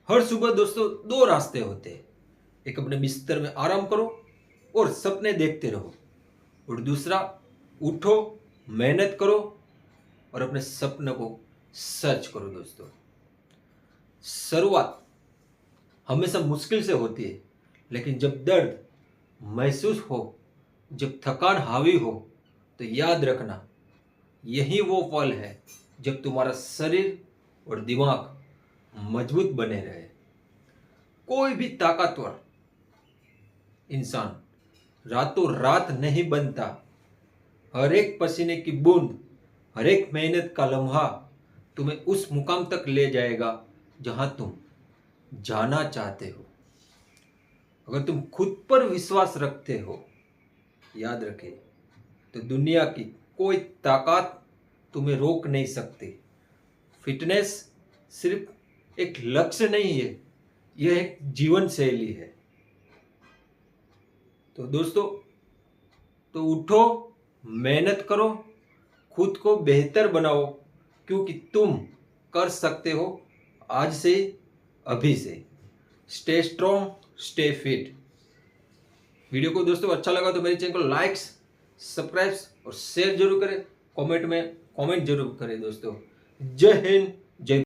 हर सुबह दोस्तों दो रास्ते होते हैं। एक अपने बिस्तर में आराम करो और सपने देखते रहो, और दूसरा उठो, मेहनत करो और अपने सपनों को सर्च करो। दोस्तों, शुरुआत हमेशा मुश्किल से होती है, लेकिन जब दर्द महसूस हो, जब थकान हावी हो, तो याद रखना, यही वो पल है जब तुम्हारा शरीर और दिमाग मजबूत बने रहे। कोई भी ताकतवर इंसान रातों रात नहीं बनता। हर एक पसीने की बूंद, हर एक मेहनत का लम्हा तुम्हें उस मुकाम तक ले जाएगा जहां तुम जाना चाहते हो। अगर तुम खुद पर विश्वास रखते हो, याद रखे, तो दुनिया की कोई ताकत तुम्हें रोक नहीं सकती। फिटनेस सिर्फ एक लक्ष्य नहीं है, यह एक जीवन शैली है। तो दोस्तों, तो उठो, मेहनत करो, खुद को बेहतर बनाओ, क्योंकि तुम कर सकते हो आज से, अभी से। Stay strong, stay fit. Video को दोस्तों अच्छा लगा तो मेरे चैनल को लाइक, सब्सक्राइब और शेयर जरूर करें। कमेंट में कमेंट जरूर करें। दोस्तों, जय हिंद, जय